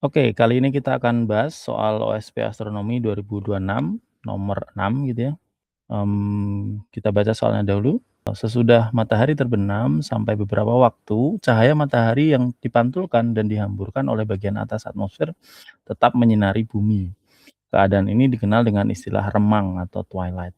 Oke, kali ini kita akan bahas soal OSP Astronomi 2026 nomor 6 gitu ya. Kita baca soalnya dahulu. Sesudah matahari terbenam sampai beberapa waktu, cahaya matahari yang dipantulkan dan dihamburkan oleh bagian atas atmosfer tetap menyinari bumi. Keadaan ini dikenal dengan istilah remang atau twilight.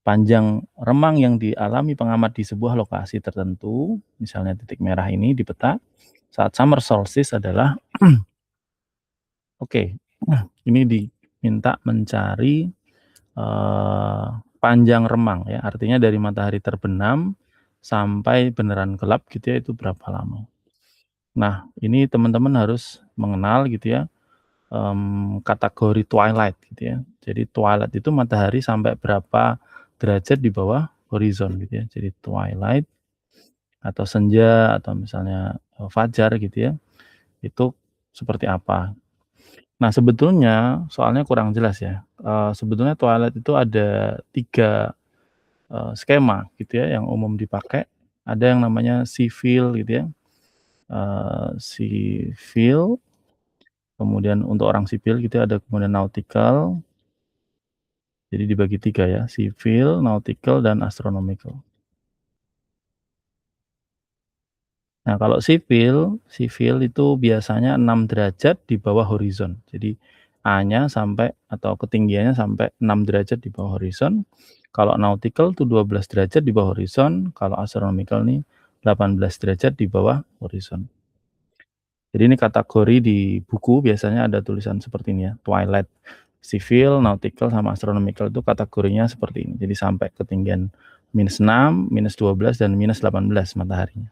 Panjang remang yang dialami pengamat di sebuah lokasi tertentu, misalnya titik merah ini di peta, saat summer solstice adalah oke, ini diminta mencari, panjang remang ya, artinya dari matahari terbenam sampai beneran gelap gitu ya, itu berapa lama. Nah, ini teman-teman harus mengenal gitu ya, kategori twilight gitu ya. Jadi twilight itu matahari sampai berapa derajat di bawah horizon gitu ya. Jadi twilight atau senja atau misalnya, fajar gitu ya, itu seperti apa. Nah, sebetulnya soalnya kurang jelas ya, sebetulnya twilight itu ada 3 skema gitu ya yang umum dipakai. Ada yang namanya civil gitu ya, civil, kemudian untuk orang sipil gitu ya, ada kemudian nautical, jadi dibagi 3 ya, civil, nautical, dan astronomical. Nah, kalau sipil, sipil itu biasanya 6 derajat di bawah horizon. Jadi A-nya sampai atau ketinggiannya sampai 6 derajat di bawah horizon. Kalau nautical itu 12 derajat di bawah horizon, kalau astronomical nih 18 derajat di bawah horizon. Jadi ini kategori di buku biasanya ada tulisan seperti ini ya, twilight, civil, nautical, sama astronomical itu kategorinya seperti ini. Jadi sampai ketinggian -6, -12, dan -18 mataharinya.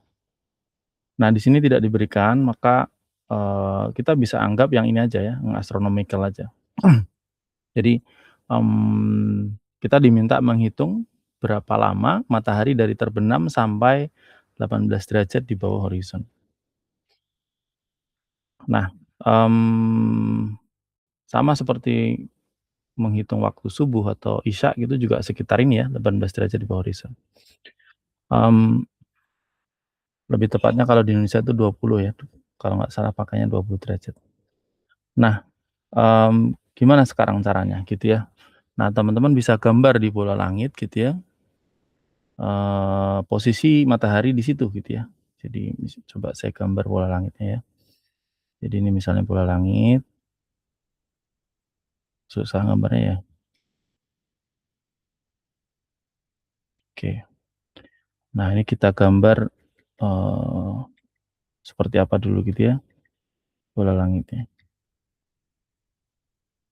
Nah, di sini tidak diberikan, maka, kita bisa anggap yang ini aja ya, yang astronomical aja. Jadi, kita diminta menghitung berapa lama matahari dari terbenam sampai 18 derajat di bawah horizon. Nah, sama seperti menghitung waktu subuh atau isya gitu juga sekitar ini ya, 18 derajat di bawah horizon. Mmm, Lebih tepatnya kalau di Indonesia itu 20 ya, kalau nggak salah pakainya 20 derajat. Nah, gimana sekarang caranya gitu ya. Nah, teman-teman bisa gambar di bola langit gitu ya, posisi matahari di situ gitu ya. Jadi coba saya gambar bola langitnya ya. Jadi ini misalnya bola langit, susah gambarnya ya, oke. Nah, ini kita gambar, eee, seperti apa dulu gitu ya, bola langitnya.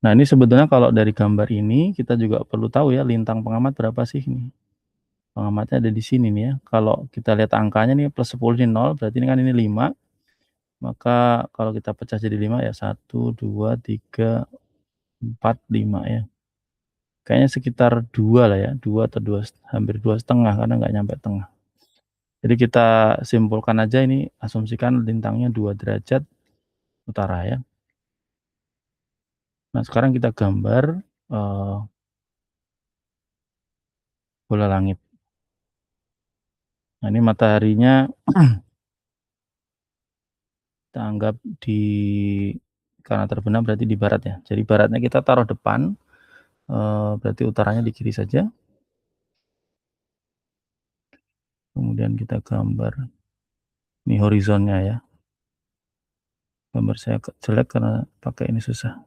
Nah, ini sebetulnya kalau dari gambar ini kita juga perlu tahu ya lintang pengamat berapa sih ini. Pengamatnya ada di sini nih ya. Kalau kita lihat angkanya nih +10 ini 0, berarti ini kan ini 5. Maka kalau kita pecah jadi 5 ya 1, 2, 3, 4, 5 ya. Kayaknya sekitar 2 lah ya, 2 atau hampir 2,5 karena nggak nyampe tengah. Jadi kita simpulkan aja ini asumsikan lintangnya 2 derajat utara ya. Nah, sekarang kita gambar, eee, bola langit. Nah, ini mataharinya kita anggap di karena terbenam berarti di barat ya. Jadi baratnya kita taruh depan, berarti utaranya di kiri saja. Kemudian kita gambar, ini horizonnya ya. Gambar saya jelek karena pakai ini susah.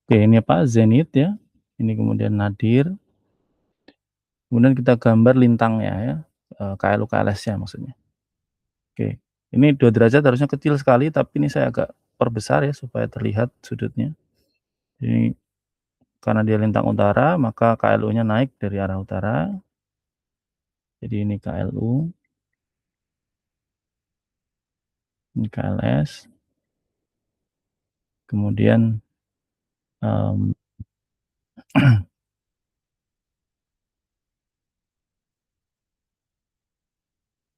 Oke, ini apa, zenith ya, ini kemudian nadir, kemudian kita gambar lintangnya ya, KLU-KLS-nya maksudnya. Oke, ini 2 derajat harusnya kecil sekali, tapi ini saya agak perbesar ya supaya terlihat sudutnya. Jadi karena dia lintang utara, maka KLU-nya naik dari arah utara. Jadi ini KLU, ini KLS, kemudian, mmm,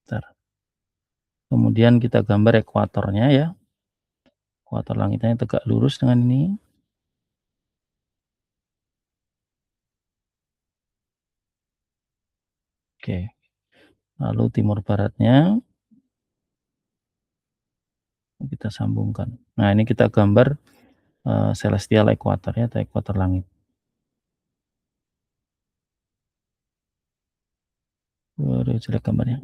bentar, kemudian kita gambar ekuatornya ya, ekuator langitnya tegak lurus dengan ini. Oke, lalu timur baratnya kita sambungkan. Nah, ini kita gambar, celestial equator ya, atau ekuator langit. Waduh, jelek gambarnya.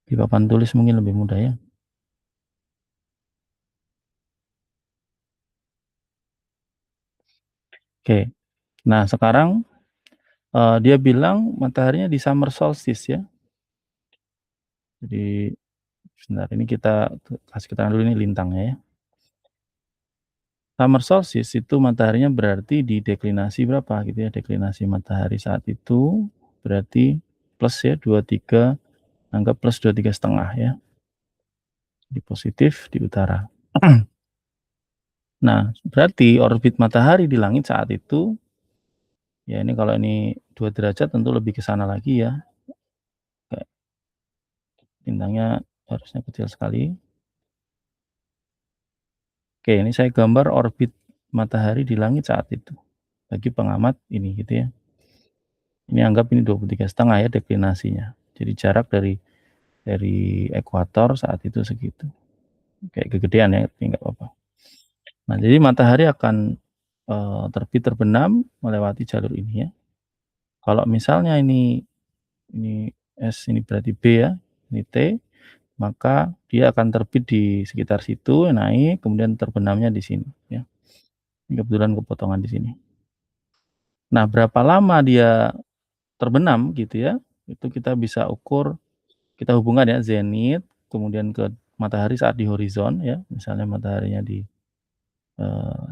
Di papan tulis mungkin lebih mudah ya. Oke. Nah, sekarang, dia bilang mataharinya di summer solstice ya. Jadi sebentar ini kita kasih keterangan dulu ini lintangnya ya. Summer solstice itu mataharinya berarti di deklinasi berapa gitu ya, deklinasi matahari saat itu berarti plus ya 23, anggap plus 23,5 ya. Di positif di utara. Nah, berarti orbit matahari di langit saat itu, ya ini kalau ini 2 derajat tentu lebih ke sana lagi ya. Kayak bintangnya harusnya kecil sekali. Oke, ini saya gambar orbit matahari di langit saat itu. Bagi pengamat ini gitu ya. Ini anggap ini 23,5 ya deklinasinya. Jadi jarak dari ekuator saat itu segitu. Kayak kegedean ya, tapi nggak apa-apa. Nah, jadi matahari akan terbit terbenam melewati jalur ini ya. Kalau misalnya ini S ini berarti B ya, ini T, maka dia akan terbit di sekitar situ, naik, kemudian terbenamnya di sini ya. Ini kebetulan kepotongan di sini. Nah, berapa lama dia terbenam gitu ya, itu kita bisa ukur, kita hubungkan ya zenit, kemudian ke matahari saat di horizon ya, misalnya mataharinya di,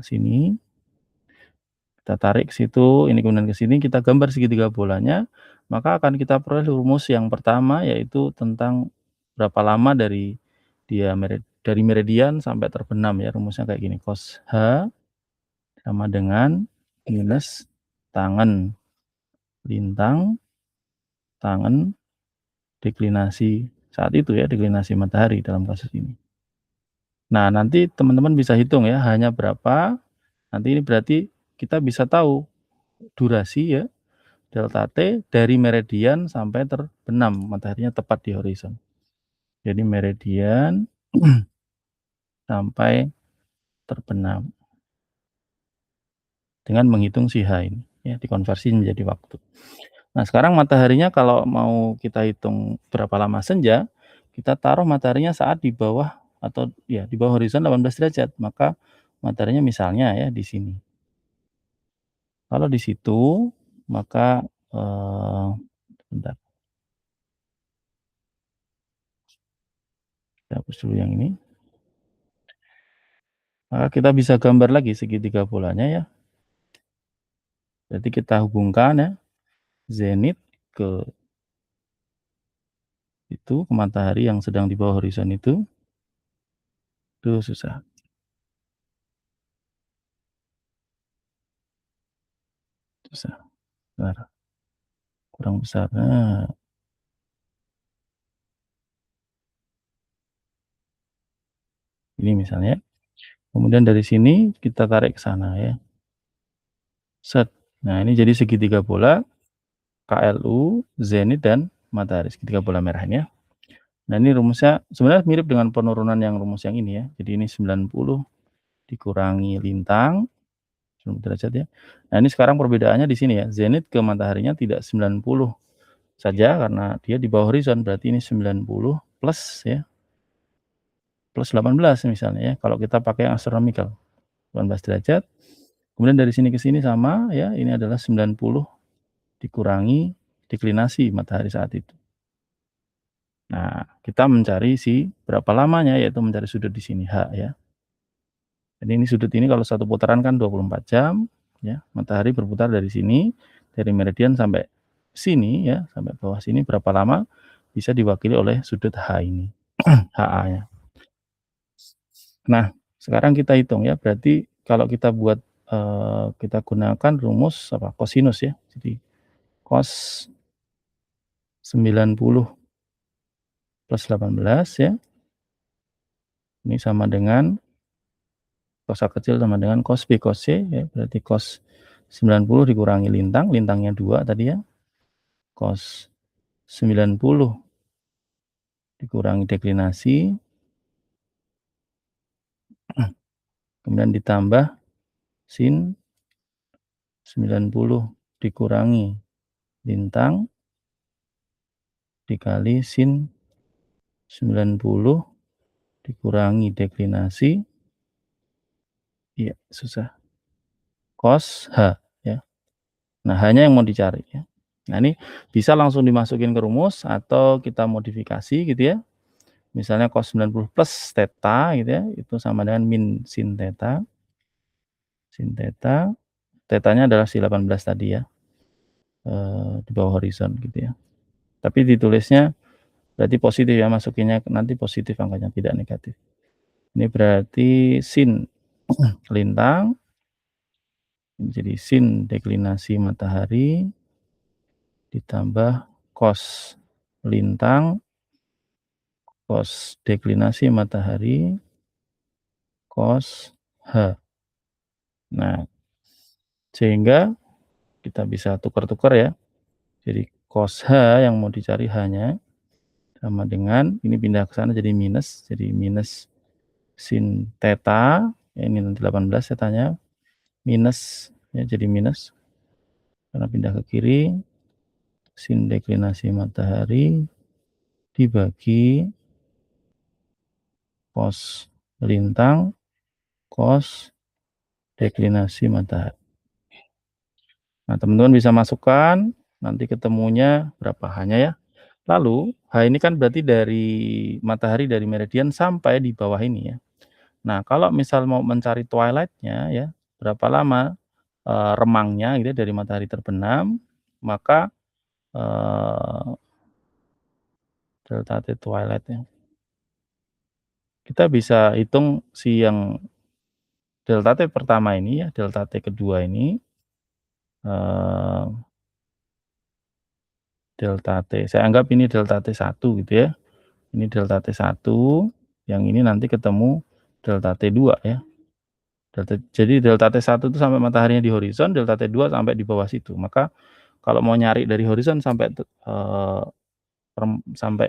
sini, kita tarik ke situ, ini kemudian ke sini, kita gambar segitiga bolanya, maka akan kita peroleh rumus yang pertama, yaitu tentang berapa lama dari meridian sampai terbenam ya, rumusnya kayak gini, cos H sama dengan minus tangen lintang, tangen deklinasi saat itu ya, deklinasi matahari dalam kasus ini. Nah, nanti teman-teman bisa hitung ya, hanya berapa, nanti ini berarti kita bisa tahu durasi ya, delta T dari meridian sampai terbenam mataharinya tepat di horizon. Jadi meridian sampai terbenam dengan menghitung si H ini ya, dikonversi menjadi waktu. Nah, sekarang mataharinya kalau mau kita hitung berapa lama senja, kita taruh mataharinya saat di bawah atau ya di bawah horizon 18 derajat, maka mataharinya misalnya ya di sini. Kalau di situ maka sebentar, kita hapus dulu yang ini. Maka kita bisa gambar lagi segitiga bolanya ya. Jadi kita hubungkan ya, zenit ke itu, ke matahari yang sedang di bawah horizon itu susah. Susah. Bentar, kurang besar. Nah, ini misalnya. Kemudian dari sini kita tarik ke sana ya. Set. Nah, ini jadi segitiga bola KLU, zenit dan matahari, segitiga bola merah ini ya. Nah, ini rumusnya sebenarnya mirip dengan penurunan yang rumus yang ini ya. Jadi ini 90 dikurangi lintang 90 derajat ya. Nah, ini sekarang perbedaannya di sini ya. Zenit ke mataharinya tidak 90 saja karena dia di bawah horizon, berarti ini 90 plus ya, plus 18 misalnya ya. Kalau kita pakai yang astronomical, 18 derajat. Kemudian dari sini ke sini sama ya, ini adalah 90 dikurangi deklinasi matahari saat itu. Nah, kita mencari berapa lamanya, yaitu mencari sudut di sini H ya. Jadi ini sudut ini kalau satu putaran kan 24 jam ya. Matahari berputar dari sini, dari meridian sampai sini ya, sampai bawah sini berapa lama, bisa diwakili oleh sudut H ini, HA-nya. Nah, sekarang kita hitung ya, berarti kalau kita buat kita gunakan rumus apa? Kosinus ya. Jadi cos 90 plus 18 ya. Ini sama dengan cos A kecil sama dengan cos B cos C ya, berarti cos 90 dikurangi lintang, lintangnya 2 tadi ya, cos 90 dikurangi deklinasi, kemudian ditambah sin 90 dikurangi lintang dikali sin 90 dikurangi deklinasi, iya susah, cos H ya. Nah, H-nya yang mau dicari ya. Nah, ini bisa langsung dimasukin ke rumus atau kita modifikasi gitu ya. Misalnya cos 90 plus theta gitu ya, itu sama dengan min sin theta. Sin theta, tetanya adalah si 18 tadi ya, di bawah horizon gitu ya. Tapi ditulisnya berarti positif ya, masukinnya nanti positif angkanya, tidak negatif. Ini berarti sin lintang jadi sin deklinasi matahari ditambah cos lintang cos deklinasi matahari cos H. Nah, sehingga kita bisa tukar-tukar ya. Jadi cos H yang mau dicari H-nya sama dengan ini pindah ke sana jadi minus sin theta, ya ini nanti 18 thetanya minus ya jadi minus karena pindah ke kiri sin deklinasi matahari dibagi cos lintang cos deklinasi matahari. Nah, teman-teman bisa masukkan nanti ketemunya berapa H-nya ya. Lalu H ini kan berarti dari matahari dari meridian sampai di bawah ini ya. Nah, kalau misal mau mencari twilight-nya ya, berapa lama remangnya gitu ya dari matahari terbenam, maka delta T twilight-nya. Kita bisa hitung si yang delta T pertama ini ya, delta T kedua ini delta T. Saya anggap ini delta T1 gitu ya. Ini delta T1, yang ini nanti ketemu delta T2 ya. Jadi delta T1 itu sampai mataharinya di horizon, delta T2 sampai di bawah situ. Maka kalau mau nyari dari horizon sampai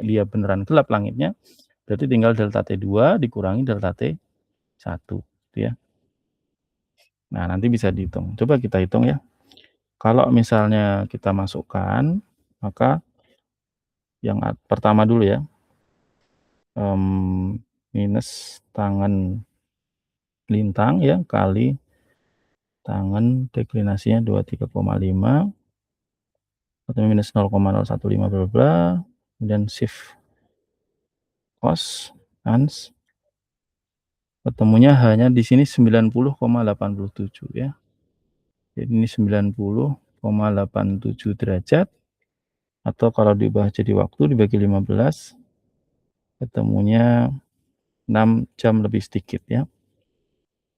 dia beneran gelap langitnya, berarti tinggal delta T2 dikurangi delta T1 gitu ya. Nah, nanti bisa dihitung. Coba kita hitung ya. Kalau misalnya kita masukkan, maka yang pertama dulu ya, minus tangan lintang ya kali tangan deklinasinya 23,5 atau minus 0,015 bla bla, kemudian shift cos ans ketemunya hanya di sini 90,87 ya. Jadi ini 90,87 derajat atau kalau diubah jadi waktu dibagi 15 ketemunya 6 jam lebih sedikit ya.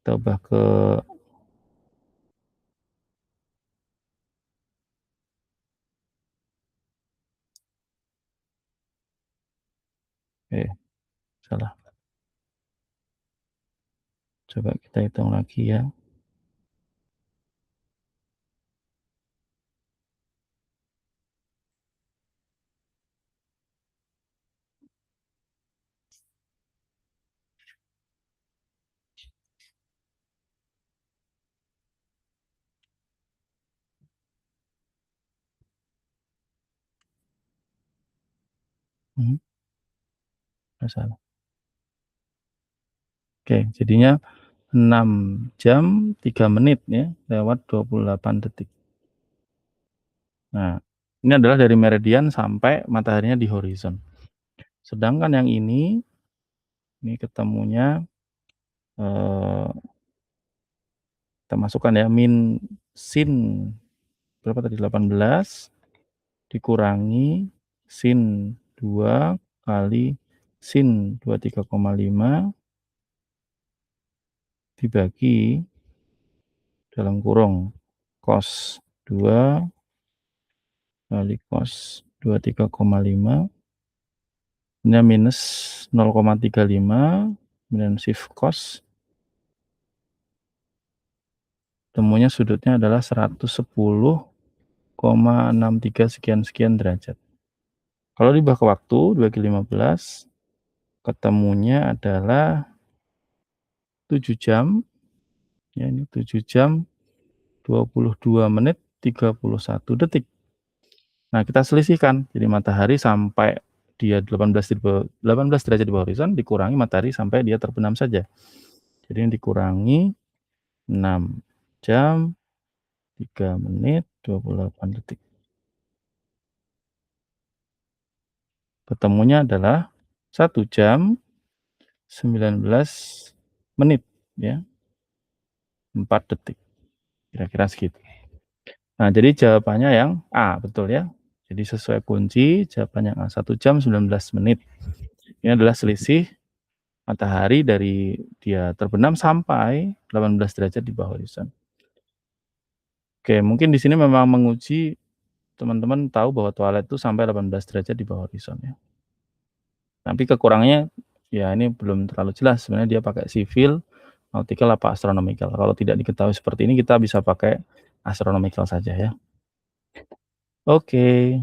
Kita ubah ke salah. Coba kita hitung lagi ya. Salah. Oke, jadinya 6 jam 3 menit ya, lewat 28 detik. Nah, ini adalah dari meridian sampai mataharinya di horizon. Sedangkan yang ini ketemunya kita masukkan ya min sin berapa tadi 18 dikurangi sin 2 kali sin 23,5 dibagi dalam kurung cos 2 kali cos 23,5 ini minus 0,35 kemudian shift cos Temunya sudutnya adalah 110,63 sekian-sekian derajat. Kalau diubah ke waktu 2 kali 15, ketemunya adalah 7 jam, ya ini 7 jam 22 menit 31 detik. Nah, kita selisihkan, jadi matahari sampai dia 18 derajat di bawah horizon dikurangi matahari sampai dia terbenam saja. Jadi ini dikurangi 6 jam 3 menit 28 detik. Ketemunya adalah 1 jam 19 menit ya, 4 detik, kira-kira segitu. Nah, jadi jawabannya yang A, betul ya. Jadi sesuai kunci jawaban yang A, 1 jam 19 menit. Ini adalah selisih matahari dari dia terbenam sampai 18 derajat di bawah horizon. Oke, mungkin di sini memang menguji teman-teman tahu bahwa twilight itu sampai 18 derajat di bawah horizon ya. Tapi kekurangannya ya ini belum terlalu jelas sebenarnya dia pakai civil, nautical apa astronomical. Kalau tidak diketahui seperti ini kita bisa pakai astronomical saja ya. Oke.